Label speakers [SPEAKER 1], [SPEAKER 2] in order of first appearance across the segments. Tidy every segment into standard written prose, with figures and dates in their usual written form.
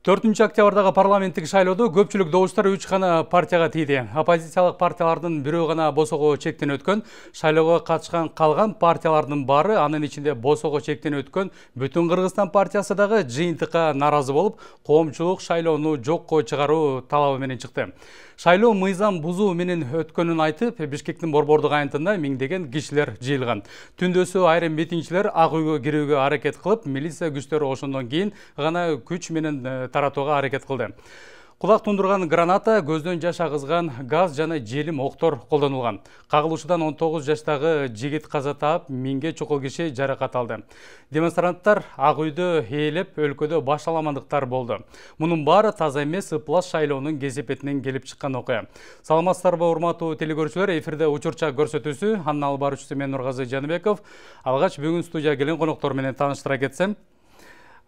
[SPEAKER 1] 4 октябрдагы парламенттик шайлоодо көпчүлүк добуштар 3 гана партияга тийди. Оппозициялык партиялардын бирөө гана босого чектен өткөн. Шайлоого катышкан калган партиялардын баары, анын ичинде босого чектен өткөн Бүтүн Кыргызстан партиясы дагы жыйынтыкка нааразы болуп, коомчулук шайлоону жокко чыгаруу талабы менен чыкты. Шайлоо мыйзам бузуу менен өткөнүн айтып, Бишкектин борбордук аянтында миңдеген кишилер жыйылган. Түндөсү айрым митингчилер ак үйгө кирүүгө аракет кылып, милиция күчтөрү ошондон кийин гана күч менен таратууга аракет кылды. Кулак тундурган граната, көздөн жаш агызган газ жана желим октор колдонулган. Кагылышуудан 19 жаштагы жигит каза таап, 1000ге чукул киши жаракат алды. Демонстранттар ак үйдө ээлеп, өлкөдө башаламандыктар болду. Мунун баары таза эмес, ыплас шайлоонун кесепетинен келип чыккан окуя. Саламатсыздарбы, урматтуу телекөрүүчүлөр, эфирде учурча көрсөтүүсү, анын алып баруучусу мен Нургазы Жаныбеков. Алгач бүгүн студияга келген коноктор менен тааныштыра кетсем.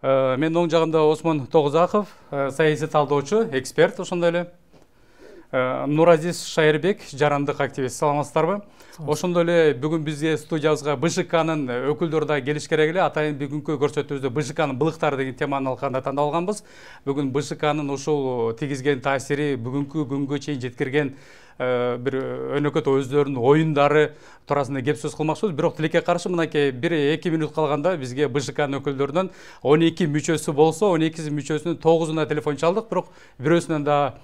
[SPEAKER 1] Мен оң жагымда Осмон Тогузаков, саясий талдоочу, эксперт, ошондой эле Нуразис Шайырбек, жарандык активист. Саламатсыздарбы? Ошондой эле бүгүн бизге студиябызга БШКнын өкүлдөрү да келиш керек эле. Атайын бүгүнкү көрсөтүүбүздө БШКнын былыктары деген теманы алганда тандап алганбыз. Бүгүн БШКнын ушул тигизген таасири, бүгүнкү күнгө чейин жеткирген бир өнөкөт өздөрүнүн оюндары туурасында кеп сөз кылмакчыбыз. Бирок тилекке каршы мынакей 1-2 минут калганда бизге БШКнын өкүлдөрүнөн 12 мүчөсү болсо, 12 мүчөсүнүн 9-уна телефон чалдык, бирок бирөөсүнөн да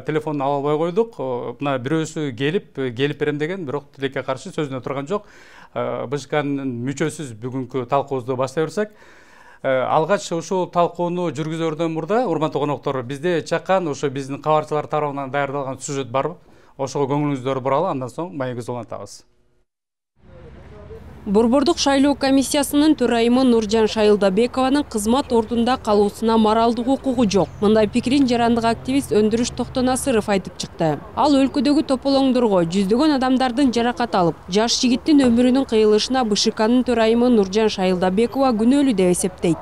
[SPEAKER 1] телефонун ала албай койдук. Мына бирөөсү келип берем деген, бирок тилекке каршы сөзүнө турган жок. БШКнын мүчөсүз бүгүнкү талкуубузду баштай берсек. Алгач ушул талкууну жүргүзөрдөн мурда, урматтуу коноктор, бизде чакан ошо биздин кабарчылар тарабынан даярдалган сюжет барбы? Ошого көңүлүңүздөрдү буралы, андан соң маегибизди улантабыз.
[SPEAKER 2] Борбордук шайлоо комиссиясынын төрайымы Нуржан Шайылдабекованын кызмат ордунда калуусуна моралдык укугу жок. Мындай пикирин жарандык активист Өндүрүш Токтонасыров айтып чыкты. Ал өлкөдөгү тополоңдорго жүздөгөн адамдардын жаракат алып, жаш жигиттин өмүрүнүн кыйылышына БШКнын төрайымы Нуржан Шайылдабекова күнөөлүү деп эсептейт.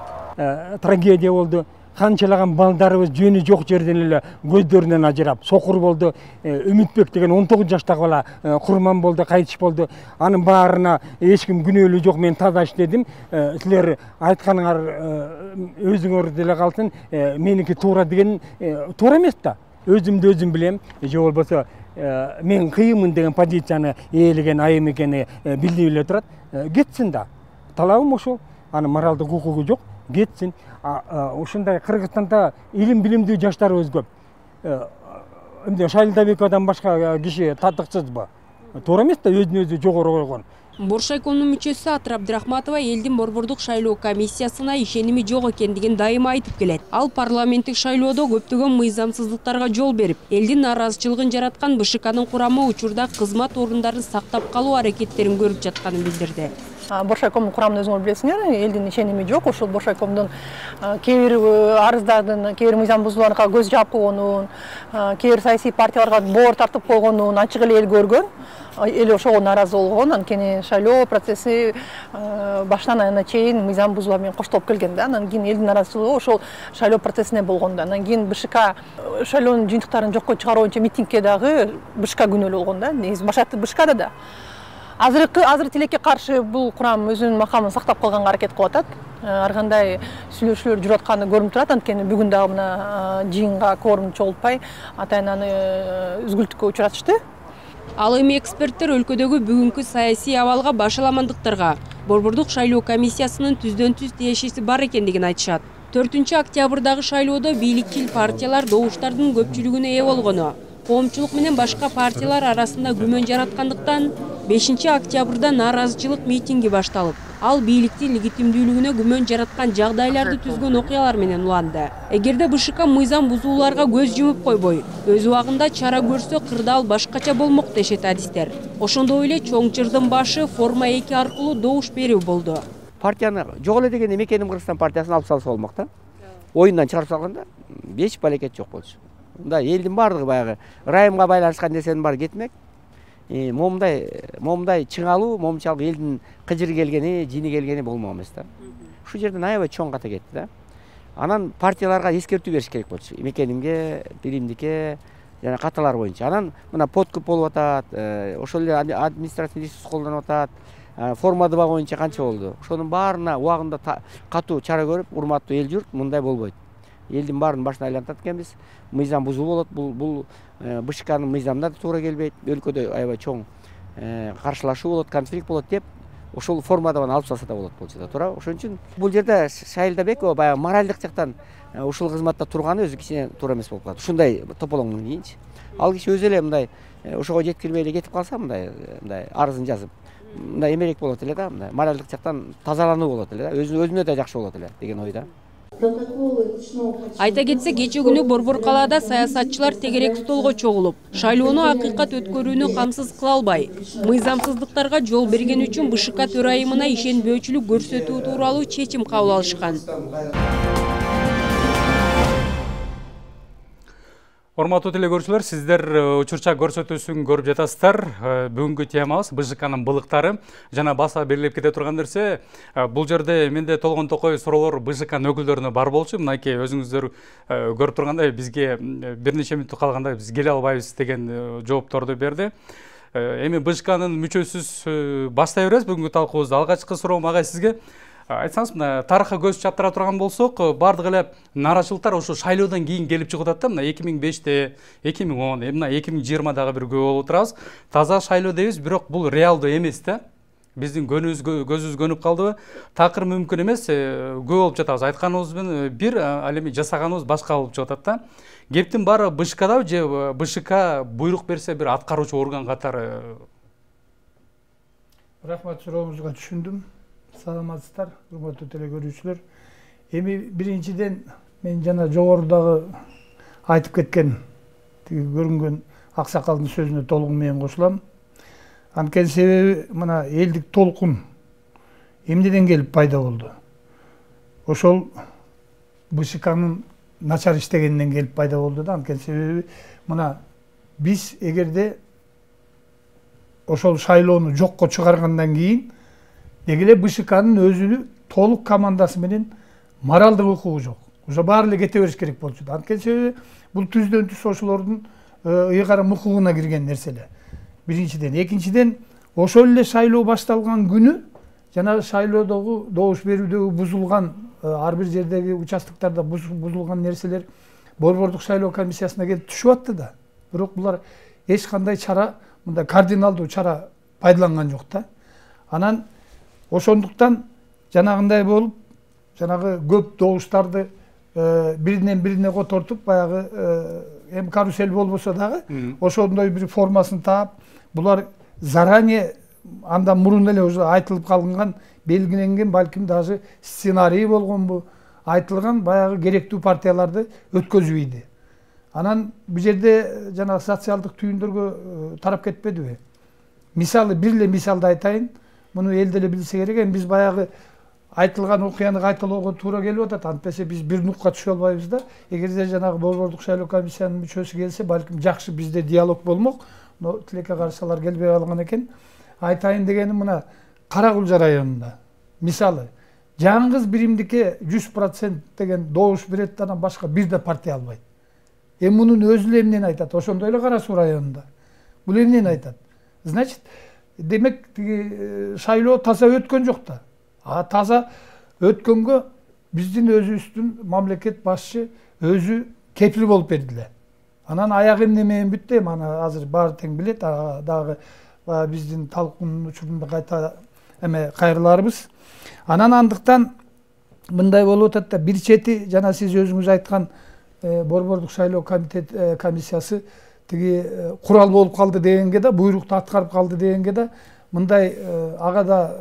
[SPEAKER 3] Трагедия болду. Канчалаган балдарыбыз жөнү жок жерден эле көздөрүнөн ажырап, сокур болду. Үмүтбек деген 19 жаштагы бала курман болду, кайтыш болду. Анын баарына эч ким күнөөлүү жок, мен таза иштедим. Силер айтканыңар өзүңөр деле калсын, меники туура деген туура эмес да. Өзүмдү өзүм билем. Же болбосо мен кыйынмын деген позицияны ээлеген айым экени билип эле турат. Кетсин да. Талабым ошол. Анын моралдык укугу жок. Кетсин. Ушундай Кыргызстанда илим билимдүү жаштарыбыз көп. Шайылдабековдон башка киши татыксызбы? Туура эмес да, өзүн өзү жогору койгон.
[SPEAKER 2] Боршайкомдун мүчөсү Атыр Абдрахматова элдин борбордук шайлоо комиссиясына ишеними жок экендигин дайыма айтып келет. Ал парламенттик шайлоодо көптөгөн мыйзамсыздыктарга жол берип, элдин нааразычылыгын жараткан БШКнын курамы учурда кызмат орундарын сактап калуу аракеттерин көрүп жатканын билдирди.
[SPEAKER 4] Боршайкомдун курамын өзүңөр билесиңер, элдин ишеними жок. Ошол Боршайкомдун кээ бир арыздардын, кээ бир мыйзам бузууларга көз жаап койгонун, кээ бир саясий партияларга боор тартып койгонун ачык эле эл көргөн. Эл ошого нааразы болгон. Анткени шайлоо процесси баштан аягына чейин мыйзам бузуулар менен коштолуп келген да. Анан кийин элдин нааразычылыгы ошол шайлоо процессине болгон да. Анан кийин БШК шайлоонун жыйынтыктарын жокко чыгаруу боюнча митингке дагы БШК күнөөлүү болгон да. Негизи башкы БШКда да. Азыр тилекке каршы бул курам өзүнүн макамын сактап калганга аракет кылып атат. Ар кандай сүйлөшүүлөр жүрүп атканы көрүнүп турат. Анткени бүгүн дагы мына жыйынга кворум чогултпай атайын аны үзгүлтүккө учуратышты.
[SPEAKER 2] Ал эми эксперттер өлкөдөгү бүгүнкү саясий абалга башаламандыктарга борбордук шайлоо комиссиясынын түздөн-түз тиешеси бар экендигин айтышат. 4 октябрдагы шайлоодо бийликчил партиялар добуштардын көпчүлүгүнө ээ болгону, коомчулук менен башка партиялар арасында күмөн жараткандыктан 5 октябрда нааразычылык митинги башталып, ал бийликтин легитимдүүлүгүнө күмөн жараткан жагдайларды түзгөн окуялар менен уланды. Эгерде БШК мыйзам бузууларга көз жумуп койбой, өз убагында чара көрсө, кырдаал башкача болмок дешет адистер. Ошондой эле чоң чырдын башы форма 2 аркылуу добуш берүү болду.
[SPEAKER 5] Партияны жок эле деген Эмекеним Кыргызстан партиясын алып салса болмок да. Оюндан чыгарып салганда эч балекет жок болчу. Мында элдин баардыгы баягы райымга байланышкан нерсенин баары кетмек. Момундай чыңалуу, момунчалык элдин кыжыры келгени, жини келгени болмок эмес да. Ушул жерден аябай чоң ката кетти да. Анан партияларга эскертүү бериш керек болчу. Эмекенимге, биримдикке жана каталар боюнча. Анан мына подкуп болуп атат, ошол эле административдик ресурс колдонуп атат. Форма 2 боюнча канча болду. Ошонун баарына убагында катуу чара көрүп, урматтуу эл журт, мындай болбойт. элдин баарын башына айлантат экенбиз. Мыйзам бузуу болот. Бул БШКнын мыйзамына да туура келбейт. Өлкөдө аябай чоң каршылашуу болот, конфликт болот деп ошол формада алып салса да болот болчу да, туура. Ошон үчүн бул жерде Шайлдабекова баягы моралдык жактан ушул кызматта турганы өзү кичине туура эмес болуп калат. Ушундай тополоңдон кийинчи. Ал киши өзү эле мындай ошого жеткирбей эле кетип калса, мындай арызын жазып, мындай эмерек болот эле да, мындай моралдык жактан тазалануу болот эле да, өзүнө да жакшы болот эле деген ойда.
[SPEAKER 2] Айта кетсек, кече күнү Борбор калаада саясатчылар тегерек столго чогулуп, шайлоону акыйкат өткөрүүнү камсыз кыла албай, мыйзамсыздыктарга жол берген үчүн БШК төрайымына ишенбөөчүлүк көрсөтүү тууралуу чечим кабыл алышкан.
[SPEAKER 1] Урматтуу телекөрүүчүлөр, сиздер учурчак көрсөтүүсүн көрүп жатасыздар. Бүгүнкү темабыз БШКнын былыктары жана баса берилип кете турган нерсе. Бул жерде менде толгон токой суроолор БШКнын өкүлдөрүнө бар болчу. Мынакей өзүңүздөр көрүп тургандай бизге бир нече мүнөт калганда биз келе албайбыз деген жоопторду берди. Эми БШКнын мүчөсүз баштай беребиз бүгүнкү талкуубузду. Алгачкы суроом агай сизге. Айтсаңыз, мына тарыхка көз чаптыра турган болсок, бардык эле нааразычылыктар ошо шайлоодон кийин келип чыгып атат да. Мына 2005-те, 2010, мына 2020-дагы бир күбө болуп турабыз. Таза шайлоо дейбиз, бирок бул реалдуу эмес да. Биздин көзүбүз көнүп калдыбы? Такыр мүмкүн эмес, көп болуп жатабыз. Айтканыбыз бир, ал эми жасаганыбыз башка болуп чыгып атат да. Кептин баары БШКда же БШК буйрук берсе бир аткаруучу орган катары?
[SPEAKER 6] Рахмат, сурооңузга түшүндүм. Саламатсыздар, урматтуу телекөрүүчүлөр. Эми биринчиден мен жана жогорудагы айтып кеткен, көрүнгөн аксакалдын сөзүнө толугу менен кошулам. Анткени себеби мына элдик толкун эмнеден келип пайда болду? Ошол БШКнын начар иштегенинен келип пайда болду да. Анткени себеби мына биз эгерде ошол шайлоону жокко чыгаргандан кийин деги эле БШКнын өзүнү толук командасы менен моралдык укугу жок. Ошо баары эле кете бериш керек болчу. Анткени себеби бул түздөн түз ошолордун ыйгарым укугуна кирген нерселер. Биринчиден, экинчиден ошол эле шайлоо башталган күнү жана шайлоодогу добуш берүүдөгү бузулган ар бир жердеги участоктарда бузулган нерселер Борбордук шайлоо комиссиясына келип түшүп атты да. Бирок булар эч кандай чара, мындай кардиналдуу чара пайдаланган жок да. Анан ошондуктан жанагындай болуп, жанагы көп добуштарды биринен бирине котортуп, баягы эми карусель болбосо дагы ошондой бир формасын таап, булар заранее андан мурун эле уже айтылып калынган, белгиленген, балким даже сценарий болгонбу, айтылган баягы керектүү партияларды өткөзүп ийди. Анан бул жерде жана социалдык түйүндөргө тарап кетпедиби? Мисалы, бир эле мисалды айтайын. Муну эл деле билсе керек. Биз баягы айтылган окуяны кайталоого туура келип атат. Антпесе биз бир нукка түшө албайбыз да. Эгерде жанагы Борбордук шайлоо комиссиянын мүчөсү келсе, балким жакшы бизде диалог болмок. Но тилекке каршылар келбей калган экен. Айтайын дегеним мына Каракулжа районунда. Мисалы, жаңгыз биримдикке 100% деген добуш берет, анан башка бир да партия албайт. Эми мунун өзү эле эмнени айтат? Ошондой эле Кара Суу районунда. Бул эмнени айтат? Значит, демек шайлоо таза өткөн жок да. Таза өткөнгө биздин өзүбүздүн мамлекет башчы өзү кепил болуп бердиле. Анан аягы эмне менен бүттү? Мана азыр баары тең билет, дагы биздин талкуунун учурунда кайта кайрыларбыз. Анан андыктан мындай болуп атат да, бир чети жана сиз өзүңүз айткан Борбордук шайлоо комиссиясы тиги курал болуп калды дегенге да, буйрукту аткарып калды дегенге да, мындай ага да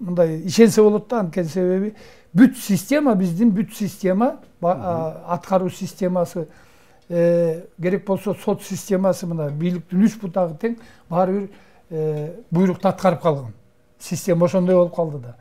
[SPEAKER 6] мындай ишенсе болот да. Анткени себеби бүт система, биздин бүт система, аткаруу системасы, керек болсо сот системасы, мына бийликтин 3 бутагы тең, баары бир буйрукту аткарып калган. Система ошондой болуп калды да.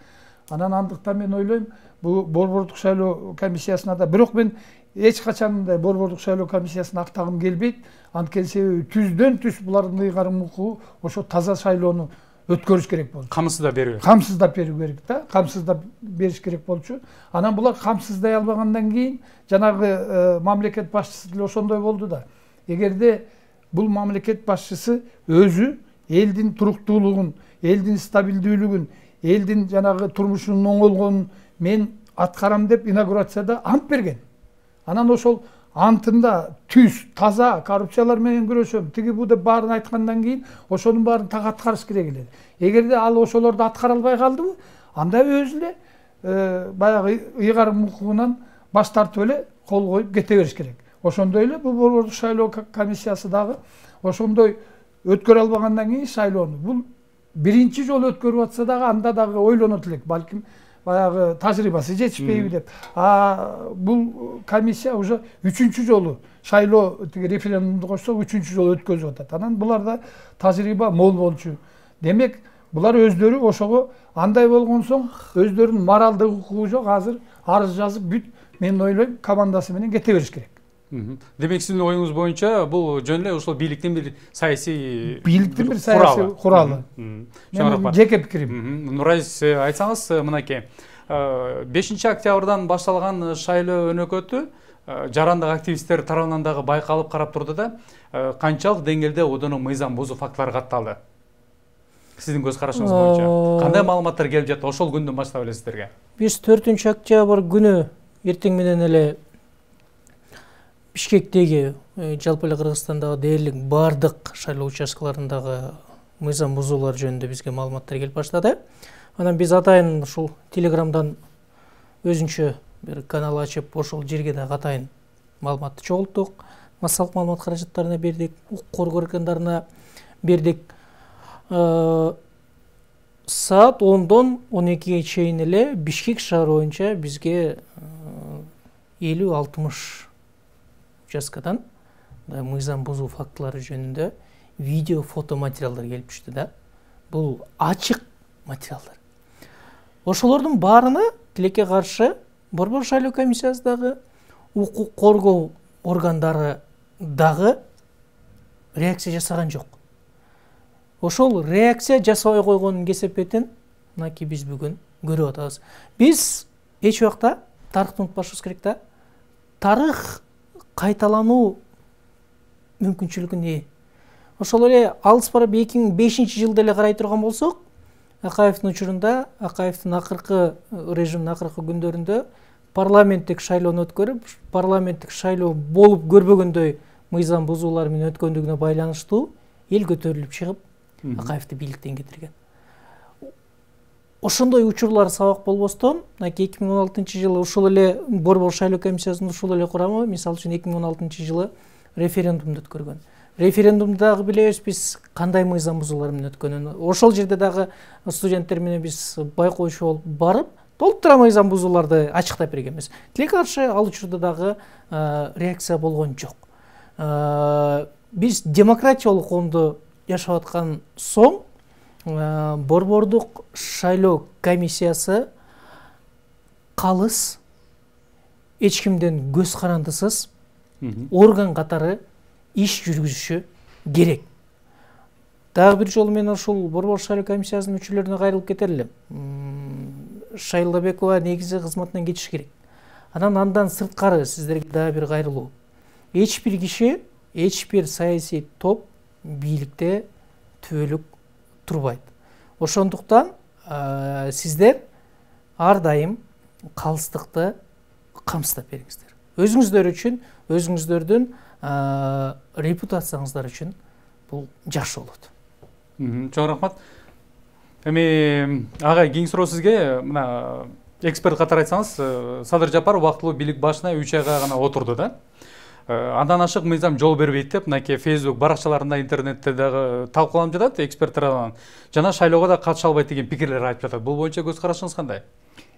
[SPEAKER 6] Анан андыктан мен ойлойм, бул Борбордук шайлоо комиссиясына да, бирок мен эч качан мындай Борбордук шайлоо комиссиясын актагым келбейт. Анткени себеби түздөн түз булардын ыйгарым укугу ошо таза шайлоону өткөрүш керек болчу.
[SPEAKER 1] Камсыздап берүү.
[SPEAKER 6] Камсыздап берүү керек да. Камсыздап бериш керек болчу. Анан булар камсыздай албагандан кийин жанагы мамлекет башчысы деле ошондой болду да. Эгерде бул мамлекет башчысы өзү элдин туруктуулугун, элдин стабилдүүлүгүн, элдин жанагы турмушунун оңолгонун мен аткарам деп инаугурацияда ант берген. Анан ошол антында түз, таза коррупциялар менен күрөшөм, тиги бу деп баарын айткандан кийин ошонун баарын так аткарыш керек эле. Эгерде ал ошолорду аткара албай калдыбы, анда өзү эле баягы ыйгарым укугунан баш тартып эле кол коюп кете бериш керек. Ошондой эле бул борбордук шайлоо комиссиясы дагы ошондой өткөрө албагандан кийин шайлоону бул биринчи жолу өткөрүп атса дагы анда дагы ойлонот элек, балким баягы тажрыйбасы жетишпейби деп. Бул комиссия уже 3-чү жолу шайлоо тиги референдумду кошсок 3-чү жолу өткөзүп атат. Анан буларда тажрыйба мол болчу. Демек, булар өздөрү ошого андай болгон соң өздөрүнүн моралдык укугу жок, азыр арыз жазып бүт, мен ойлойм, командасы менен кете бериш керек.
[SPEAKER 1] Демек, сиздин оюңуз боюнча бул жөн эле ушул бийликтин бир саясий куралы.
[SPEAKER 6] Менин жеке пикирим.
[SPEAKER 1] Нурайс, айтсаңыз, мынакей 5-октябрдан башталган шайлоо өнөкөтү жарандык активисттер тарабынан дагы байкалып карап турду да, канчалык деңгээлде одону мыйзам бузуу фактылары катталды? Сиздин көз карашыңыз боюнча кандай маалыматтар келип жатты ошол күндөн баштап эле сиздерге?
[SPEAKER 7] Биз 4-октябрь күнү эртең менен эле Бишкектеги, жалпы эле Кыргызстандагы дээрлик бардык шайлоо участкаларындагы мыйзам бузуулар жөнүндө бизге маалыматтар келип баштады. Анан биз атайын ушул Телеграмдан өзүнчө бир канал ачып, ошол жерге да атайын маалыматты чогулттук. Массалык маалымат каражаттарына бердик, укук коргоо органдарына бердик. Саат 10-дон 12-ге чейин эле Бишкек шаары боюнча бизге 50-60 участкадан мыйзам бузуу фактылары жөнүндө видео, фото материалдар келип түштү да. Бул ачык материалдар. Ошолордун баарына тилекке каршы борбор шайлоо комиссиясы дагы, укук коргоо органдары дагы реакция жасаган жок. Ошол реакция жасабай койгонун кесепетин мынакей биз бүгүн көрүп атабыз. Биз эч убакта тарыхты унутпашыбыз керек да. Тарых кайталануу мүмкүнчүлүгүн ээ. Ошол эле алыс барып 2005-жылда эле карай турган болсок, Акаевдин учурунда, Акаевдин акыркы режимдин акыркы күндөрүндө парламенттик шайлоону өткөрүп, парламенттик шайлоо болуп көрбөгөндөй мыйзам бузуулар менен өткөндүгүнө байланыштуу эл көтөрүлүп чыгып, Акаевди бийликтен кетирген. Ошондой учурлар сабак болбостон, 2016-жылы ушул эле борбор шайлоо комиссиясынын ушул эле курамы, мисалы үчүн 2016-жылы референдумду өткөргөн. Референдумду дагы билебиз биз кандай мыйзам бузуулар менен өткөнүн. Ошол жерде дагы студенттер менен биз байкоочу болуп барып, толтура мыйзам бузууларды ачыктап бергенбиз. Тилекке каршы ал учурда дагы реакция болгон жок. Биз демократиялык коомдо жашап аткан соң борбордук шайлоо комиссиясы калыс, эч кимден көз карандысыз орган катары иш жүргүзүшү керек. Дагы бир жолу мен ушул борбор шайлоо комиссиясынын мүчөлөрүнө кайрылып кетер элем. Шайлабекова негизи кызматынан кетиш керек. Андан сырткары сиздерге дагы бир кайрылуу. Эч бир киши, эч бир саясий топ бийликте түбөлүк турбайт. Ошондуктан сиздер ар дайым калыстыкты камсыздап бериңиздер. Өзүңүздөр үчүн, өзүңүздөрдүн репутацияңыздар үчүн бул жакшы болот.
[SPEAKER 1] Чоң рахмат. Эми ага кийинки суроо сизге, мына эксперт катары айтсаңыз, Садыр Жапаров убактылуу бийлик башына 3 айга гана отурду да. Андан ашык мыйзам жол бербейт деп, мынакей Facebook баракчаларында, интернетте дагы талкууланып жатат эксперттер жана шайлоого да катыша албайт деген пикирлер айтып жатат. Бул боюнча көз карашыңыз кандай?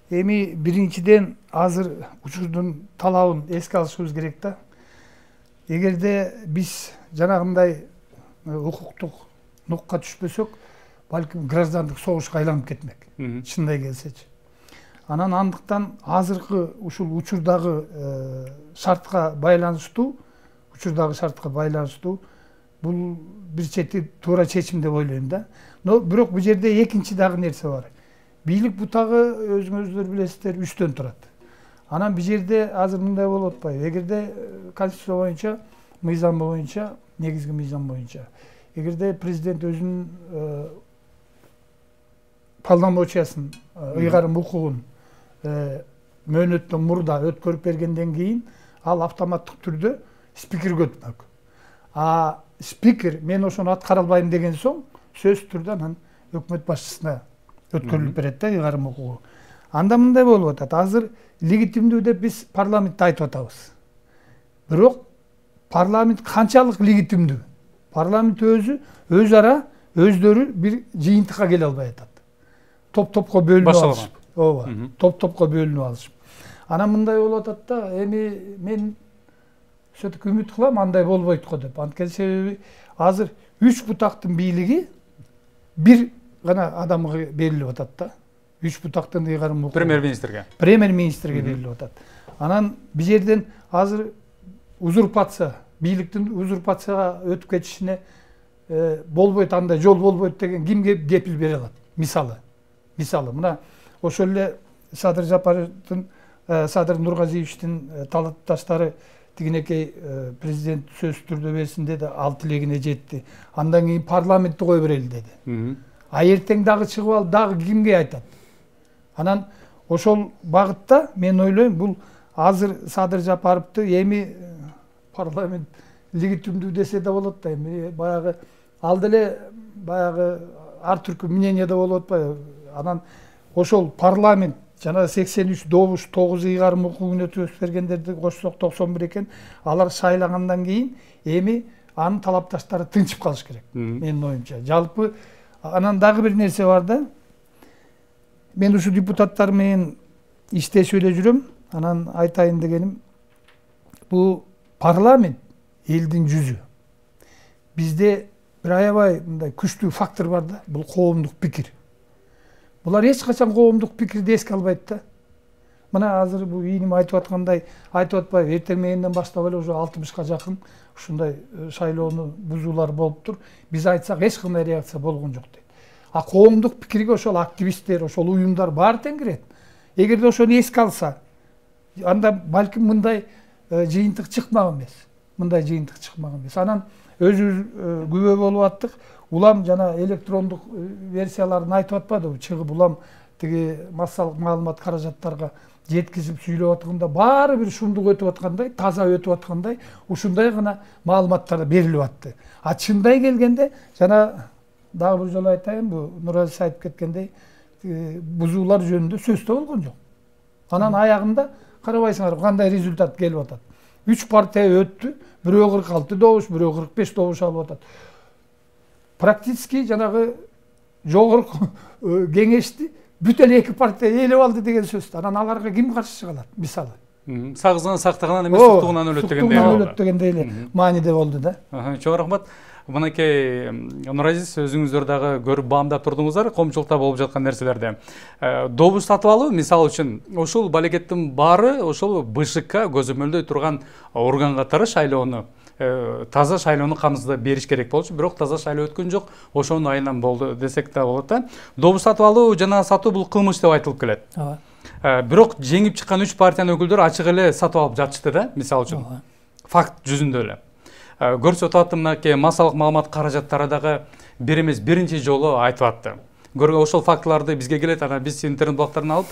[SPEAKER 6] Эми биринчиден азыр учурдун талабын эске алышыбыз керек да. Эгерде биз жанагындай укуктук нукка түшпөсөк, балким граждандык согушка айланып кетмек. Чындай келсечи. Анан андыктан азыркы ушул учурдагы шартка байланыштуу, бул бир чети туура чечим деп ойлойм да. Но бирок бул жерде экинчи дагы нерсе бар. Бийлик бутагы өзүңүздөр билесиздер 3төн турат. Анан бул жерде азыр мындай болуп атпайбы? Эгерде конституция боюнча, мыйзам боюнча, негизги мыйзам боюнча, эгерде президент өзүнүн полномочиясын, ыйгарым укугун мөөнөттөн мурда өткөрүп бергенден кийин, ал автоматтык түрдө спикерге өтмөк. Спикер мен ошону аткара албайм деген соң сөз түрдө анан өкмөт башчысына өткөрүлүп берет да ыйгарым укугу. Анда мындай болуп атат. Азыр легитимдүү деп биз парламентте айтып атабыз. Бирок парламент канчалык легитимдүү? Парламент өз ара өздөрү бир жыйынтыкка келе албай атат. Топ-топко бөлүнүп алышып. Ооба, топ-топко бөлүнүп алышып. Анан мындай болуп атат да, эми мен все-таки үмүт кылам андай болбойт го деп. Анткени себеби азыр 3 бутактын бийлиги бир гана адамга берилип атат да. 3 бутактын ыйгарым укугу. Премьер-министрге берилип атат. Анан бир жерден азыр узурпация, бийликтин узурпацияга өтүп кетишине болбойт, андай жол болбойт деген кимге кепил бере алат? Мисалы, мына ошол эле Садыр Жапаровдун, Садыр Нургазиевичтин талапташтары тигинекей президент сөз түрдө берсин деди, ал тилегине жетти. Андан кийин парламентти кое берели деди. Эртең дагы чыгып алып, дагы кимге айтат? Анан ошол багытта мен ойлойм, бул азыр Садыр Жапаровду эми парламент легитимдүү десе да болот да, эми баягы ал деле баягы ар түркү мнениеде болуп атпайбы? Анан ошол парламент жана 83 добуш 9 ыйгарым укугун өтүп бергендерди кошсок 91 экен. Алар шайлагандан кийин эми анын талапташтары тынчып калыш керек. Менин оюмча. Жалпы анан дагы бир нерсе бар да. Мен ушу депутаттар менен иштешип эле жүрөм. Анан айтайын дегеним, бул парламент элдин жүзү. Бизде бир аябай мындай күчтүү фактор бар да, бул коомдук пикир. Булар эч качан коомдук пикирди эске албайт да. Мына азыр бул ийиним айтып аткандай, айтып атпайбы, эртең мененден баштап эле уже 60ка жакын ушундай шайлоону бузуулар болуптур. Биз айтсак эч кандай реакция болгон жок дейт. Коомдук пикирге ошол активисттер, ошол уюмдар баары тең кирет. Эгерде ошону эске алса, анда балким мындай жыйынтык чыкмак эмес. Анан өзүбүз күбө болуп аттык. Улам жана электрондук версияларын айтып атпадыбы? Чыгып улам тиги массалык маалымат каражаттарга жеткизип сүйлөп атканда баары бир шумдук өтүп аткандай, таза өтүп аткандай, ушундай гана маалыматтар берилип атты. Чындай келгенде жана дагы бир жолу айтайын, бу Нуразис айтып кеткендей, бузуулар жөнүндө сөз да болгон жок. Анан аягында карабайсыңар кандай результат келип атат. 3 партия өттү, бирөө 46 добуш, бирөө 45 добуш алып атат. Практически жанагы жогорку кеңешти бүт эле 2 партия ээлеп алды деген сөз. Анан аларга ким каршы чыга алат? Мисалы.
[SPEAKER 1] Сагызынан сактыгынан эмес, суктугунан өлөт
[SPEAKER 6] дегендей эле мааниде болду да.
[SPEAKER 1] Чоң рахмат. Мынакей Нуразис, өзүңүздөр дагы көрүп баамдап турдуңуздар коомчулукта болуп жаткан нерселерди. Добуш сатып алуу мисалы үчүн ушул балекеттин баары ошол БШК көзөмөлдөй турган орган катары шайлоону таза шайлоону камсыздап бериш керек болчу, бирок таза шайлоо өткөн жок, ошонун айынан болду десек да болот да. Добуш сатып алуу жана сатуу бул кылмыш деп айтылып келет. Бирок жеңип чыккан 3 партиянын өкүлдөрү ачык эле сатып алып жатышты да, мисалы үчүн. Факт жүзүндө эле. Көрсөтүп аттым, мынакей массалык маалымат каражаттары дагы бир эмес биринчи жолу айтып атты. Ошол фактыларды бизге келет, анан биз интернет булактардан алып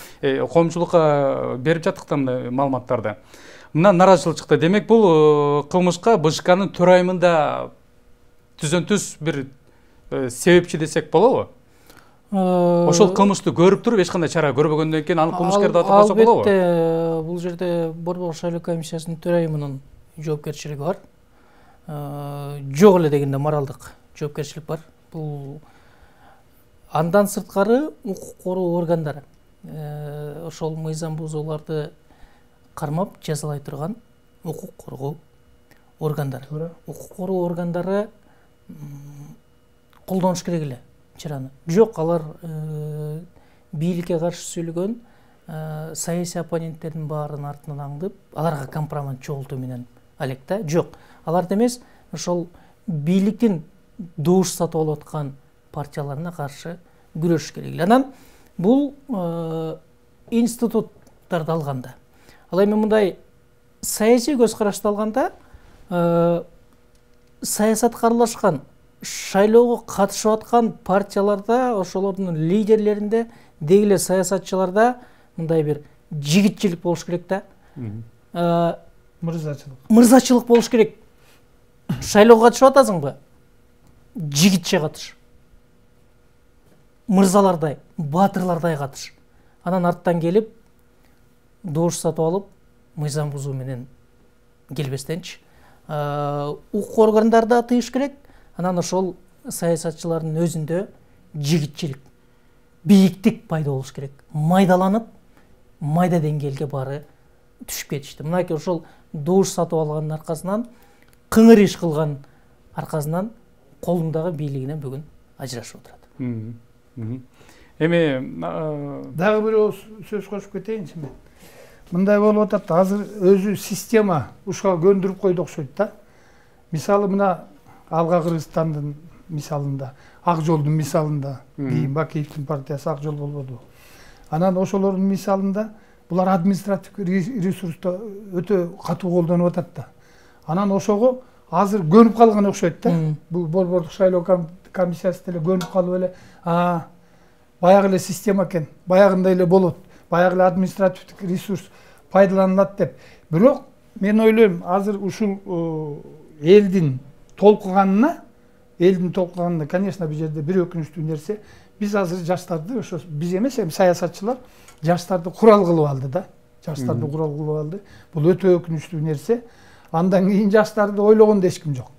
[SPEAKER 1] коомчулукка берип жаттык да мындай маалыматтарды. Мына наразычылык чыкты. Демек бул кылмышка БШКнын төрайымында түзөн-түз бир себепчи десек болобу? Ошол кылмышты көрүп туруп эч кандай чара көрбөгөндөн кийин аны кылмышкер деп атасак болобу?
[SPEAKER 7] Албетте, бул жерде Борбор шайлоо комиссиясынын төрайымынын жоопкерчилиги бар. Жок эле дегенде моралдык жоопкерчилик бар. Бул андан сырткары укук коргоо органдары ошол мыйзам бузууларды кармап жазалай турган укук коргоо органдары. Укук коргоо органдары колдонуш керек эле чараны. Жок, алар бийликке каршы сүйлөгөн саясий оппоненттердин баарын артынан аңдып, аларга компромат чогултуу менен алек да. Жок, аларды эмес, ошол бийликтин добуш сатып алып аткан партияларына каршы күрөшүш керек. Анан бул институттарды алганда, ал эми мындай саясий көз карашты алганда, саясатка аралашкан, шайлоого катышып аткан партияларда, ошолордун лидерлеринде, деги эле саясатчыларда мындай бир жигитчилик болуш керек да. мырзачылык болуш керек. Шайлоого катышып атасыңбы? Жигитче катыш. Мырзалардай, батырлардай катыш. Анан арттан келип, добуш сатып алып, мыйзам бузуу менен келбестенчи. Укук органдарда тыйыш керек. Анан ошол саясатчылардын өзүндө жигитчилик, бийиктик пайда болуш керек. Майдаланып, майда деңгээлге бары түшүп кетишти. Мынакей ошол добуш сатып алганын аркасынан, кыңыр иш кылган аркасынан колундагы бийлигинен бүгүн ажырашып отурат.
[SPEAKER 1] Эми
[SPEAKER 6] дагы бир сөз кошуп кетейинчи мен. Мындай болуп атат, азыр өзү система ушуга көндүрүп койду окшойт да. Мисалы мына Алга Кыргызстандын мисалында, Ак Жолдун мисалында, кийин Бакиевдин партиясы Ак Жол болбоду. Анан ошолордун мисалында булар административдик ресурсту өтө катуу колдонуп атат да. Анан ошого азыр көнүп калган окшойт да. Бул борбордук шайлоо комиссиясы деле көнүп калып эле, баягы эле система экен, баягындай эле болот, баягы эле административдик ресурс пайдаланылат деп. Бирок мен ойлойм, азыр ушул элдин толкуганына, конечно, бул жерде бир өкүнүчтүү нерсе, биз азыр жаштарды, ошо биз эмес, эми саясатчылар жаштарды курал кылып алды да. Жаштарды курал кылып алды. Бул өтө өкүнүчтүү нерсе. Андан кийин жаштарды ойлогон да эч ким жок.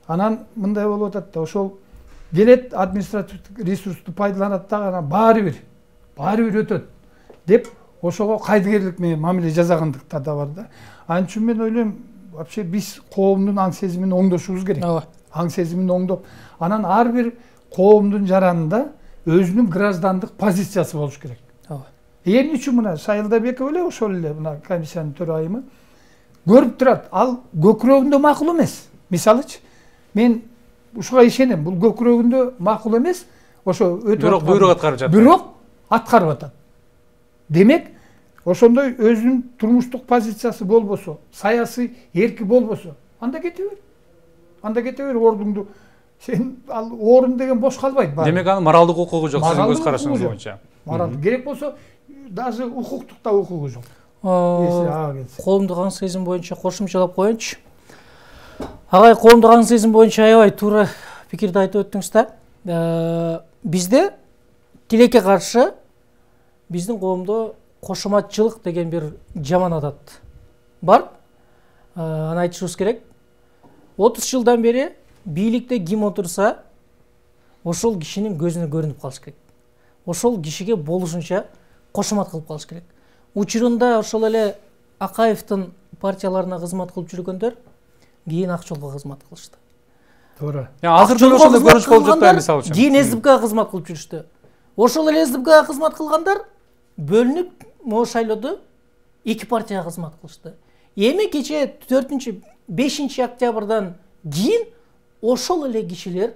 [SPEAKER 6] Анан мындай болуп атат да, ошол келет административдик ресурсту пайдаланат дагы, анан баары бир өтөт деп ошого кайдыгерлик менен мамиле жасагандыктар да бар да. Анын үчүн мен ойлойм, вообще биз коомдун аң сезимин оңдошубуз керек. Аң сезимин оңдоп, анан ар бир коомдун жаранында өзүнүн граждандык позициясы болуш керек. Эмне үчүн мына Шайылдабеков эле ошол эле мына комиссиянын төрайымы көрүп турат, ал көкүрөгүндө макул эмес. Мисалычы, мен ушуга ишенем, бул көкүрөгүндө макул эмес, ошо өтө
[SPEAKER 1] бирок буйрук аткарып жатат.
[SPEAKER 6] Бирок аткарып атат. Демек, ошондой өзүнүн турмуштук позициясы болбосо, саясий эрки болбосо, анда кете бер. Анда кете бер ордуңду. Сен ал орун деген бош калбайт.
[SPEAKER 1] Демек анын моралдык укугу жок, сиздин көз карашыңыз боюнча.
[SPEAKER 6] Моралдык керек болсо, даже укуктук да укугу жок.
[SPEAKER 7] Коомдук аң сезим боюнча кошумчалап коеюнчу. Агай, коомдук аң сезим боюнча аябай туура пикирди айтып өттүңүз да. Бизде тилекке каршы биздин коомдо кошоматчылык деген бир жаман адат бар. Аны айтышыбыз керек. 30 жылдан бери бийликте ким отурса, ошол кишинин көзүнө көрүнүп калыш керек. Ошол кишиге болушунча кошомат кылып калыш керек. Учурунда ошол эле Акаевдин партияларына кызмат кылып жүргөндөр кийин Ак Жолго кызмат кылышты.
[SPEAKER 1] Туура. Азыр деле ошондой көрүнүш болуп жатты мисалы үчүн.
[SPEAKER 7] Кийин СДПКга кызмат кылып жүрүштү. Ошол эле СДПКга кызмат кылгандар бөлүнүп, могу шайлоодо эки партияга кызмат кылышты. Эми кече 4-5 октябрдан кийин ошол эле кишилер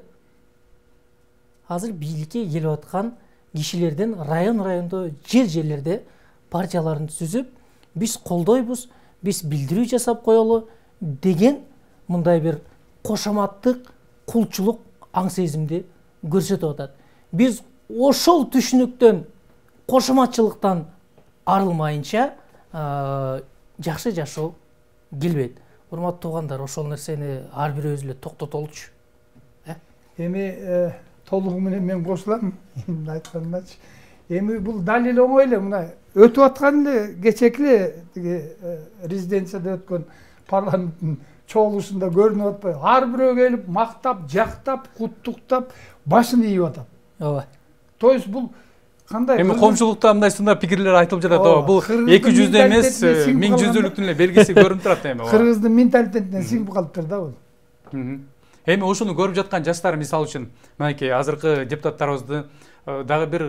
[SPEAKER 7] азыр бийликке келип аткан кишилерден райондо, жерлерде партияларын түзүп, биз колдойбуз, биз билдирүү жасап коелу деген мындай бир кошоматтык, кулчулук аң сезимди көрсөтүп атат. Биз ошол түшүнүктөн, кошоматчылыктан арылмайынча жакшы жашоо келбейт. Урматтуу туугандар, ошол нерсени ар бирөөбүз эле токтотолучу.
[SPEAKER 6] Эми толугу менен мен кошулам, айтканымчы. Эми бул дал эле оңой эле, мына өтүп аткан эле кечеки эле резиденцияда өткөн парламенттин чогулушунда көрүнүп атпайбы? Ар бирөө келип мактап, жактап, куттуктап, башын ийип атат.
[SPEAKER 7] Ооба.
[SPEAKER 6] То есть бул кандай?
[SPEAKER 1] Эми коомчулукта мындай сындай пикирлер айтылып жатат. Бул 200 эмес, 1000 жүздүүлүктүн эле белгиси көрүнүп турат эми.
[SPEAKER 6] Кыргыздын менталитетине сиңип калыптыр да бул.
[SPEAKER 1] Эми ошону көрүп жаткан жаштар, мисалы үчүн, мынакей азыркы депутаттарыбызды дагы бир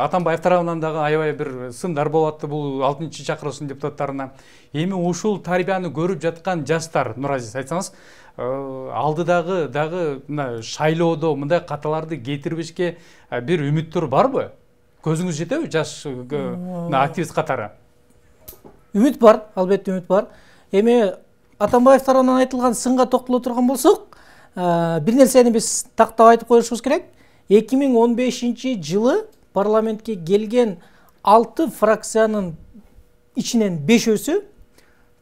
[SPEAKER 1] Атамбаев тарабынан дагы аябай бир сындар болуп атты бул 6-чакырылыштын депутаттарына. Эми ушул тарбияны көрүп жаткан жаштар, Нуразиз, айтсаңыз, алдыдагы дагы мына шайлоодо мындай каталарды кетирбешке бир үмүттөр барбы? Көзүңүз жетеби жаш активист катары?
[SPEAKER 7] Үмүт бар, албетте үмүт бар. Эми Атамбаев тарабынан айтылган сынга токтоло турган болсок, бир нерсени биз тактап айтып коюшубуз керек. 2015 жылы парламентке келген 6 фракциянын ичинен 5-өсү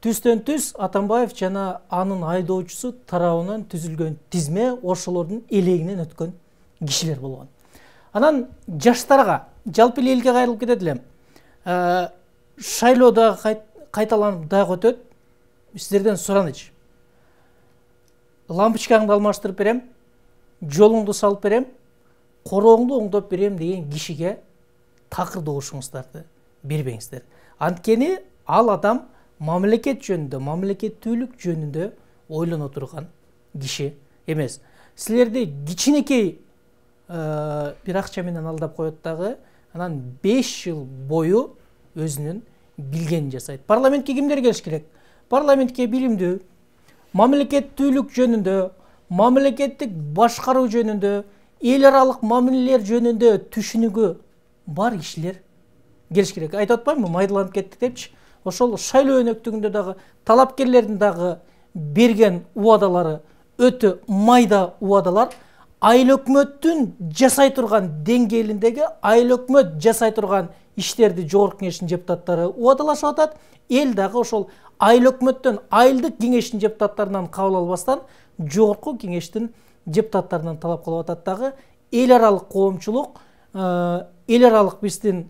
[SPEAKER 7] түстөн түз Атамбаев жана анын айдоочусу тарабынан түзүлгөн тизме ошолордун элегинен өткөн кишилер болгон. Анан жаштарга, жалпы элге кайрылып кетет элем. Шайлоо дагы кайталанып дагы өтөт. Сиздерден суранычы. Лампочкаңды алмаштырып берем, жолуңду салып берем, корооңду оңдоп берем деген кишиге такыр добушуңуздарды бербеңиздер. Анткени ал адам мамлекет жөнүндө, мамлекеттүүлүк жөнүндө ойлоно турган киши эмес. Силерди кичинекей бир акча менен алдап коет дагы, анан 5 жыл бою өзүнүн билгенин жасайт. Парламентке кимдер келиш керек? Парламентке билимдүү, мамлекеттүүлүк жөнүндө, мамлекеттик башкаруу жөнүндө, эл аралык мамилелер жөнүндө түшүнүгү бар кишилер келиш керек. Айтып атпаймынбы, майдаланып кеттик депчи. Ошол шайлоо өнөктүгүндө дагы талапкерлердин дагы берген убадалары өтө майда убадалар. Айыл өкмөттүн жасай турган деңгээлиндеги айыл өкмөт жасай турган иштерди жогорку кеңештин депутаттары убадалашып атат. Эл дагы ошол айыл өкмөттөн айылдык кеңештин депутаттарынан кабыл албастан жогорку кеңештин депутаттарынан талап кылып атат дагы. Эл аралык коомчулук, эл аралык биздин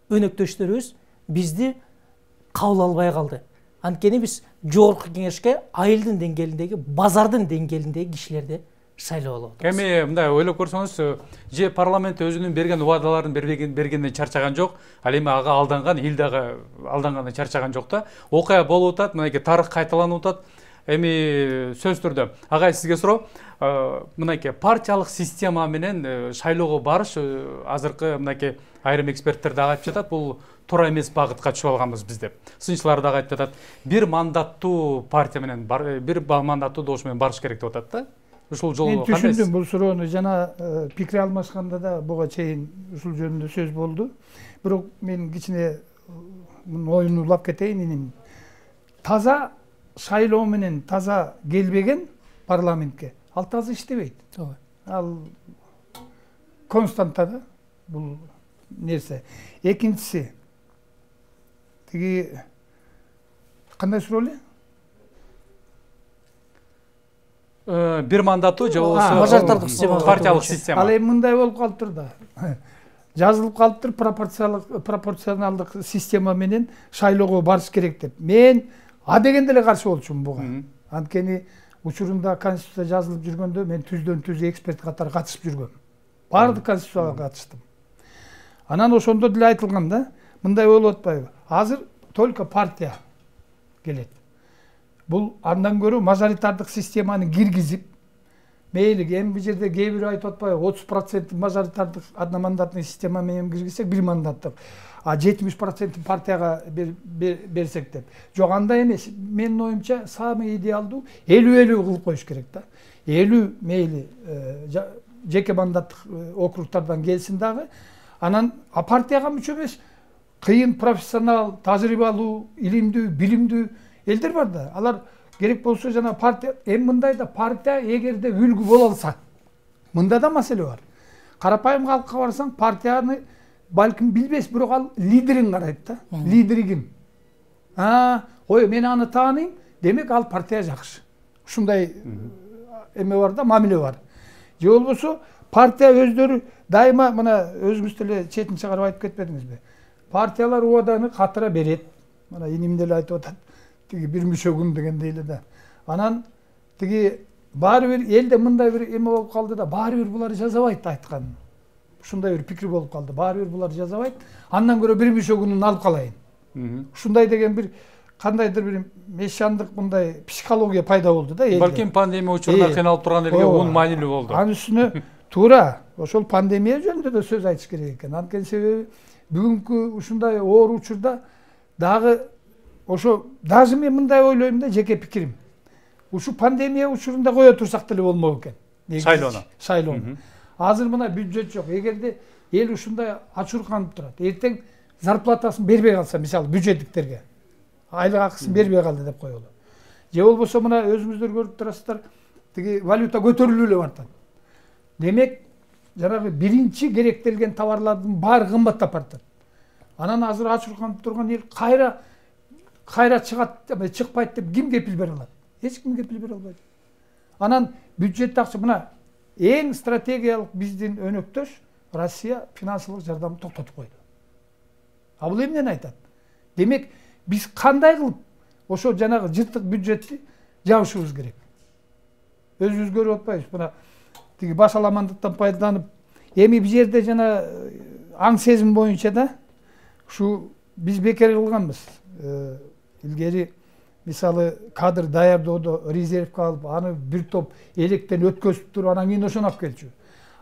[SPEAKER 7] өнөктөштөрүбүз бизди кабыл албай калды. Анткени биз жогорку кеңешке айылдын деңгээлиндеги, базардын деңгээлиндеги кишилерди шайлап алып атабыз.
[SPEAKER 1] Эми мындай ойлоп көрсөңүз, же парламент өзүнүн берген убадаларын бергенден чарчаган жок, ал эми ага алданган, эл дагы алдангандан чарчаган жок да. Окуя болуп атат, мынакей тарых кайталанып атат. Эми сөз түрдө агай сизге суроо, мынакей партиялык система менен шайлоого барыш азыркы мынакей айрым эксперттер дагы айтып жатат, бул туура эмес багытка түшүп алганбыз биз деп. Сынчылар дагы айтып жатат, бир мандаттуу партия менен, бир мандаттуу добуш менен барыш керек деп атат да. Ушул жолу
[SPEAKER 6] кандай? Мен түшүндүм бул суроону, жана пикир алмашканда да буга чейин ушул жөнүндө сөз болду. Бирок мен кичине оюну улап кетейин. Таза шайлоо менен таза келбеген парламентке ал таза иштебейт. Ал константа да бул нерсе. Экинчиси, тиги кандай суроо эле?
[SPEAKER 1] Бир мандаттуу же болбосо
[SPEAKER 7] мажоритардык система,
[SPEAKER 1] партиялык система.
[SPEAKER 6] Ал эми мындай болуп калыптыр да. Жазылып калыптыр, пропорционалдык система менен шайлоого барыш керек деп. Мен а дегенде эле каршы болчумун буга. Анткени учурунда конституция жазылып жүргөндө мен түздөн түз эксперт катары катышып жүргөм. Баардык конституцияга катыштым. Анан ошондо деле айтылган да, мындай болуп атпайбы? Азыр только партия келет. Бул андан көрө мажоритардык системаны киргизип, мейли эми бул жерде кээ бирөө айтып атпайбы, 30% мажоритардык одномандатный система менен киргизсек, бир мандаттык, а 70% партияга берсек деп. Жок, андай эмес. Менин оюмча самый идеалдуу 50-50 кылып коюш керек да. 50 мейли жеке мандаттык округтардан келсин дагы, анан партияга мүчө эмес, кыйын профессионал, тажрыйбалуу, илимдүү, билимдүү элдер бар да. Алар керек болсо жана партия, эми мындай да партия эгерде үлгү боло алса, мында да маселе бар. Карапайым калкка барсаң, партияны балким билбес, бирок ал лидерин карайт да. Лидери ким? Ой, мен аны тааныйм, демек ал партия жакшы. Ушундай эме бар да, мамиле бар. Же болбосо партия өздөрү дайыма, мына өзүңүз деле четин чыгарып айтып кетпедиңизби? Партиялар убаданы катыра берет. Мына иним деле айтып атат. Тиги бир мүшөгүм дегендей эле да. Анан тиги баары бир элде мындай бир эме болуп калды да, баары бир булар жазабайт айтканын. Ушундай бир пикир болуп калды. Баары бир булар жазабайт. Андан көрө бир мүшөгүнүн алып калайын. Ушундай деген бир кандайдыр бир мешандык мындай психология пайда болду да элде.
[SPEAKER 1] Балким пандемия учурунда кыйналып турган элге он маанилүү болду.
[SPEAKER 6] Анын үстүнө туура ошол пандемия жөнүндө да сөз айтыш керек экен. Анткени себеби бүгүнкү ушундай оор учурда дагы ошо даже мен мындай ойлойм да, жеке пикирим. Ушу пандемия учурунда кое турсак деле болмок экен. Шайлоону. Азыр мына бюджет жок. Эгерде эл ушундай ачурканып турат, эртең зарплатасын бербей калса, мисалы бюджеттиктерге айлык акысын бербей калды деп коелу. Же болбосо мына өзүңүздөр көрүп турасыздар, тиги валюта көтөрүлүп эле бартат. Демек, жанагы биринчи керектелген товарлардын баары кымбаттап бартат. Анан азыр ачурканып турган эл кайра кайра чыгат, чыкпайт деп ким кепил бере алат? Эч ким кепил бере албайт. Анан бюджет акча мына эң стратегиялык биздин өнөктөш Россия финансылык жардамды токтотуп койду. А бул эмнени айтат? Демек, биз кандай кылып ошо жанагы жыртык бюджетти жабышыбыз керек? Өзүбүз көрүп атпайбыз. Мына тиги башаламандыктан пайдаланып, эми бул жерде жана аң сезим боюнча да ушу биз бекер кылганбыз. Илгери мисалы кадр даярдоодо резервге алып, аны бир топ электен өткөзүп туруп, анан кийин ошону алып келчү.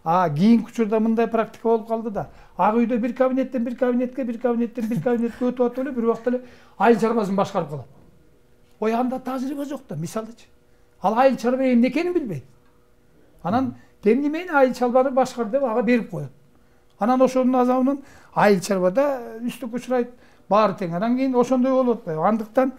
[SPEAKER 6] Кийинки учурда мындай практика болуп калды да. Ак үйдө бир кабинеттен бир кабинетке, бир кабинеттен бир кабинетке өтүп атып эле бир убакта эле айыл чарбасын башкарып калат. Ой, анда тажрыйба жок да, мисалычы. Ал айыл чарба эмне экенин билбейт. Анан темни мени айыл чарбаны башкар деп ага берип коет. Анан ошонун азабынан айыл чарбада үстүккө учурайт, баары тең. Анан кийин ошондой болуп атпайбы. Андыктан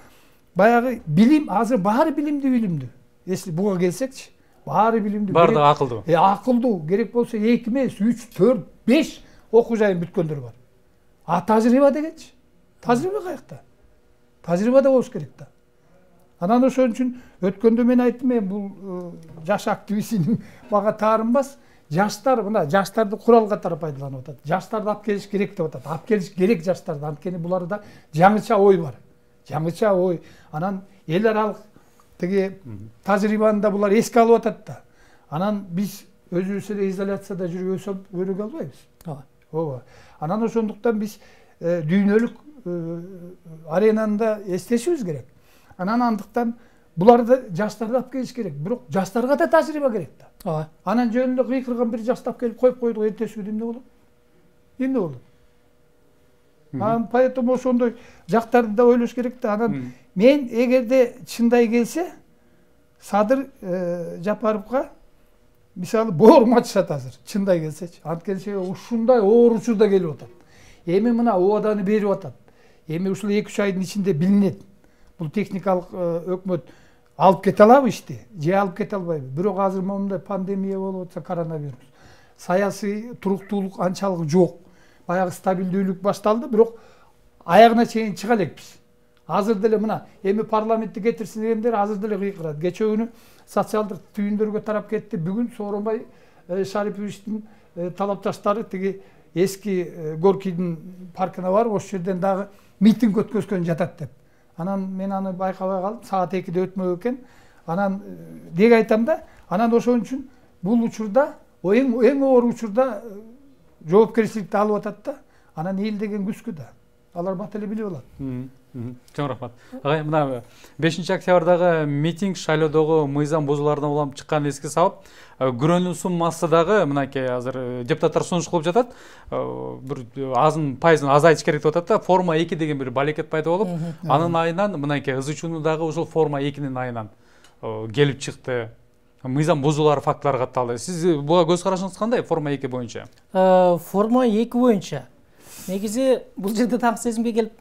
[SPEAKER 6] баягы билим, азыр баары билимдүү. Если буга келсекчи, баары билимдүү.
[SPEAKER 1] Баардыгы акылдуу.
[SPEAKER 6] Акылдуу, керек болсо 2 эмес, 3, 4, 5 окуу жайын бүткөндөр бар. Тажрыйба дегенчи. Тажрыйба каякта? Тажрыйбада болуш керек да. Анан ошон үчүн өткөндө мен айттым, бул жаш активистин мага таарынбас. Жаштар, мына жаштарды курал катары пайдаланып атат. Жаштарды алып келиш керек деп атат. Алып келиш керек жаштарды. Анткени буларда жаңыча ой бар. Жаңыча ой. Анан эл аралык тиги тажрыйбаны да булар эске алып атат да. Анан биз өзүбүз эле изоляцияда жүрүп өсөп өрүк албайбыз. Ооба. Анан ошондуктан биз дүйнөлүк аренада эстешибиз керек. Анан андыктан буларды жаштарды алып келиш керек. Бирок жаштарга да тажрыйба керек да. Анан жөнүндө кыйкырган бир жашты алып келип коюп койдук, эртеси күнү эмне болот? Эмне болот? Поэтому ошондой жактарды да ойлош керек да. Анан мен эгерде чындай келсе, Садыр Жапаровго мисалы боорум ачышат азыр, чындай келсечи. Анткени ушундай оор учурда келип атат. Эми мына убаданы берип атат. Эми ушул 2-3 айдын ичинде билинет. Бул техникалык өкмөт алып кете алабы ишти, же алып кете албайбы? Бирок азыр мондай пандемия болуп атса, коронавирус. Саясий туруктуулук анчалык жок. Баягы стабилдүүлүк башталды, бирок аягына чейин чыга элекпиз. Азыр деле мына эми парламентти кетирсин дегендер азыр деле кыйкырат. Кече күнү социалдык түйүндөргө тарап кетти. Бүгүн Сооронбай Шариповичтин талапташтары тиги эски Горкийдин паркына барып, ошол жерден дагы митинг өткөзгөн жатат деп. Анан мен аны байкабай калдым, саат 2-де өтмөк экен. Анан деги айтам да, анан ошон үчүн бул учурда, эң оор учурда жоопкерчиликти алып атат да. Анан эл деген күскү да. Алар бат эле билип алат.
[SPEAKER 1] Чоң рахмат. Агай, мына 5-октябрдагы митинг шайлоодогу мыйзам бузуулардан улам чыкканын эске салып, көрүнүлсүн массадагы мынакей азыр депутаттар сунуш кылып жатат. Бир пайызын азайтыш керек деп атат да. Форма 2 деген бир балекет пайда болуп, анын айынан мынакей ызычууну дагы ушул форма 2-нин айынан келип чыкты. Мыйзам бузуулар фактылары катталды. Сиз буга көз карашыңыз кандай форма 2 боюнча?
[SPEAKER 7] Форма 2 боюнча негизи бул жерде таң сезимге келип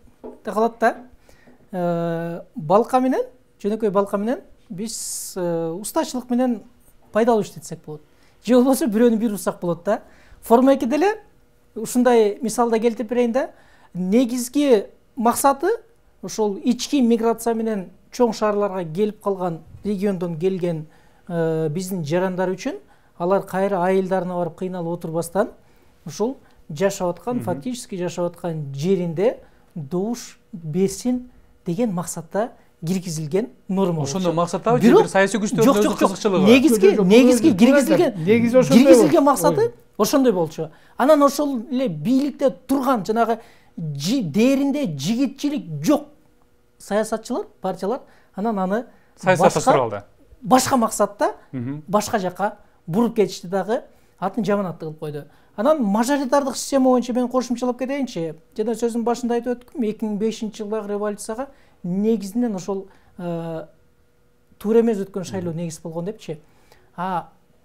[SPEAKER 7] калат да. Балка менен, жөнөкөй балка менен биз устачылык менен пайдалуу иштетсек болот. Же болбосо бирөөнү бир урсак болот да. Форма 2 деле ушундай мисалда келтирип берейин да. Негизги максаты ошол ички миграция менен чоң шаарларга келип калган, региондон келген биздин жарандар үчүн алар кайра айылдарына барып кыйналып отурбастан ушул жашап аткан, фактически жашап аткан жеринде добуш берсин деген максатта киргизилген норма.
[SPEAKER 1] Ошондой максатта бир саясий күчтөрдүн кызыкчылыгы.
[SPEAKER 7] Негизги киргизилген максаты ошондой болчу. Анан ошол эле бийликте турган жанагы дээринде жигитчилик жок саясатчылар, партиялар анан аны башка максатта, башка жака буруп кетишти дагы, атын жаманатты кылып койду. Анан мажоритардык система боюнча мен кошумчалап кетейинчи. Жана сөзүмдүн башында айтып өттүм, 2005-жылдагы революцияга негизинен ошол туура эмес өткөн шайлоо негиз болгон депчи.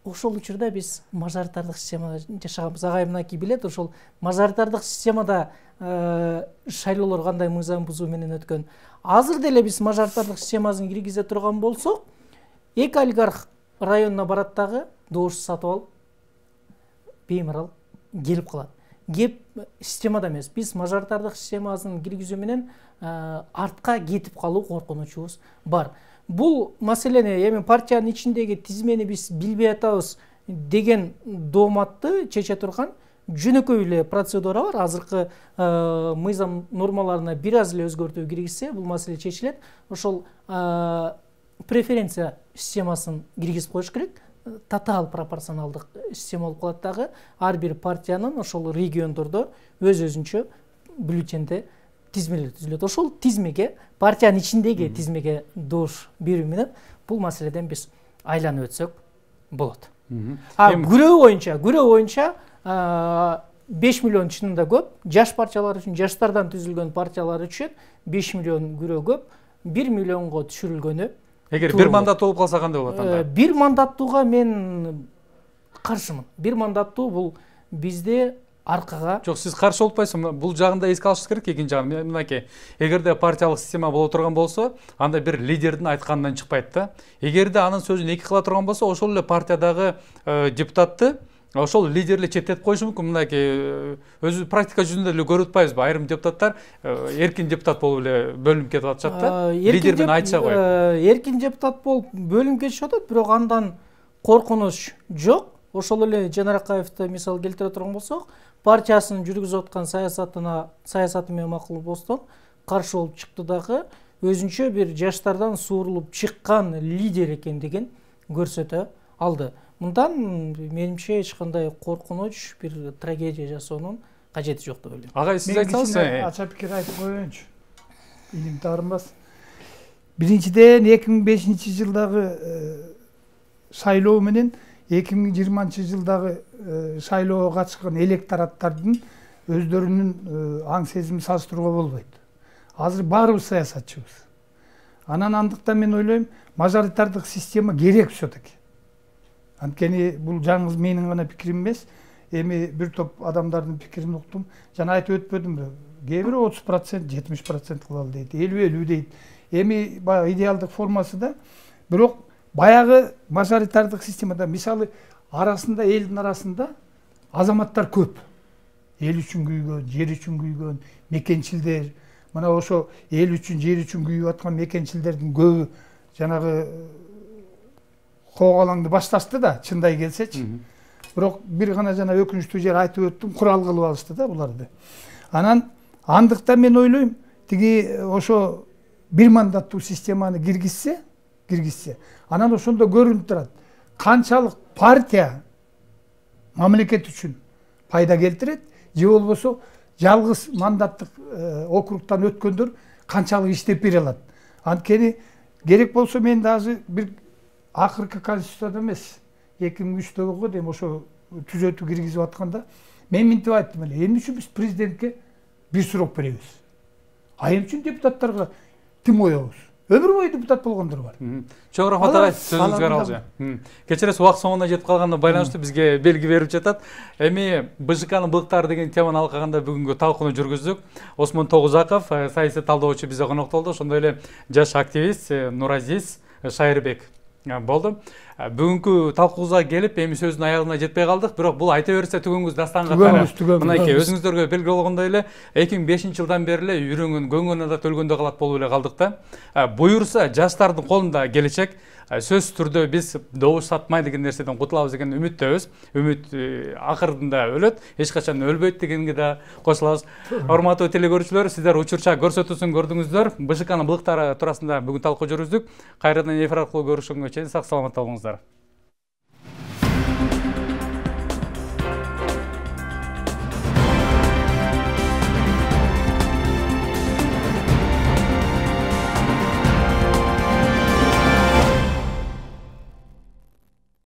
[SPEAKER 7] Ошол учурда биз мажоритардык системада жашаганбыз. Агай мынакей билет, ошол мажоритардык системада шайлоолор кандай мыйзам бузуу менен өткөн. Азыр деле биз мажоритардык системасын киргизе турган болсок, эки олигарх районуна барат дагы добуш сатып алып, беймарал келип калат. кеп системада эмес. Биз мажоритардык системасын киргизүү менен артка кетип калуу коркунучубуз бар. Бул маселени эми партиянын ичиндеги тизмени биз билбей атабыз деген дооматты чече турган жөнөкөй эле процедура бар. Азыркы мыйзам нормаларына бир аз эле өзгөртүү киргизсе, бул маселе чечилет. Ошол преференция системасын киргизип коюш керек. Татаал пропорционалдык система болуп калат дагы. Ар бир партиянын ошол региондордо өз-өзүнчө бюллетенде тизмелер түзүлөт. Ошол тизмеге, партиянын ичиндеги тизмеге добуш берүү менен бул маселеден биз айланып өтсөк болот. Күрөө боюнча 5 миллион чынында көп. Жаш партиялар үчүн, жаштардан түзүлгөн партиялар үчүн 5 миллион күрөө көп. 1 миллионго түшүрүлгөнү.
[SPEAKER 1] Эгер бир мандат болуп калса кандай болот анда?
[SPEAKER 7] Бир мандаттууга мен каршымын. Бир мандаттуу бул бизде аркага.
[SPEAKER 1] Жок, сиз каршы болбойсузбу? Бул жагында эске алышыбыз керек. Экинчи жагы, мынакей, эгерде партиялык система боло турган болсо, анда бир лидердин айтканынан чыкпайт да. Эгерде анын сөзүн эки кыла турган болсо, ошол эле партиядагы депутатты ошол лидерле четтетип коюшу мүмкүн. Мынакей өзү практика жүзүндө эле көрүп атпайбызбы? Айрым депутаттар эркин депутат болуп эле бөлүнүп кетип атышат да. Лидер менен айтыша коюп.
[SPEAKER 7] Эркин депутат болуп бөлүнүп кетишип атат, бирок андан коркунуч жок. Ошол эле Жанаракаевди мисал келтире турган болсок, партиясынын жүргүзүп аткан саясаты менен макулбостон каршы болуп чыкты дагы, өзүнчө бир жаштардан суурулуп чыккан лидер экендигин көрсөтө алды. Мындан менимче эч кандай коркунуч, бир трагедия жасоонун кажети жок деп ойлойм.
[SPEAKER 1] Агай, сиз айтсаңыз.
[SPEAKER 6] Ача пикир айтып коеюнчу. Илим таарынбас. Биринчиден 2005-жылдагы шайлоо менен 2020-жылдагы шайлоого катышкан электораттардын өздөрүнүн аң сезимин салыштырууга болбойт. Азыр баарыбыз саясатчыбыз. Анан андыктан мен ойлойм, мажоритардык система керек все-таки. Анткени бул жаңы менин гана пикирим эмес, эми бир топ адамдардын пикирин уктум. Жана айтып өтпөдүмбү? Кээ бири 30%, 70% кылалы дейт, 50-50 дейт. Эми баягы идеалдык формасы да. Бирок баягы мажоритардык системада, мисалы, арасында, элдин арасында азаматтар көп. Эл үчүн күйгөн, жер үчүн күйгөн, мекенчилдер. Мына ошо эл үчүн, жер үчүн күйүп аткан мекенчилдердин көбү жанагы когалаңды башташты да, чындай келсечи. Бирок бир гана жана өкүнүчтүү жер айтып өттүм, курал кылып алышты да буларды. Анан андыктан мен ойлойм, тиги ошо бир мандаттуу системаны киргизсе, анан ошондо көрүнүп турат. Канчалык партия мамлекет үчүн пайда келтирет, же болбосо жалгыз мандаттык округтан өткөндөр канчалык иштеп бере алат. Анткени керек болсо мен дагы бир акыркы конституцияда эмес, 2003-дөгү дейм ошо түзөтүү киргизип атканда мен мынтип айттым эле, эмне үчүн биз президентке бир суроо беребиз? Эмне үчүн депутаттарга тим коебуз? Өмүр бою депутат болгондор бар.
[SPEAKER 1] Чоң рахмат агай, сөзүңүзгө каралжы. Кечиресиз, убакыт соңуна жетип калганына байланыштуу бизге белги берип жатат. Эми БЖКнын былыктары деген теманы алкаганда бүгүнкү талкууну жүргүздүк. Осмон Тогузаков, саясий талдоочу бизде коноктолду. Ошондой эле жаш активист Нуразиз Шайырбек болду. Бүгүнкү талкуубузга келип, эми сөздүн аягына жетпей калдык, бирок бул айта берсе түгөнгүз дастанга тары. Мынакей өзүңүздөргө белгилүү болгондой эле 2005-жылдан бери эле үйрөнгөн, көңгөн адат өлгөндө калат болуп эле калдык да. Буюрса жаштардын колунда келечек. Сөзсүз түрдө биз добуш сатмай деген нерседен кутулабыз деген үмүттөбүз. Үмүт акырында өлөт, эч качан өлбөйт дегенге да кошулабыз. Урматтуу телекөрүүчүлөр, сиздер учурча көрсөтүүсүн көрдүңүздөр. БЖКнын былыктары туурасында бүгүн талкуу жүргүздүк. Кайрадан эфир аркылуу көрүшкөнгө чейин сак саламатта болуңуздар.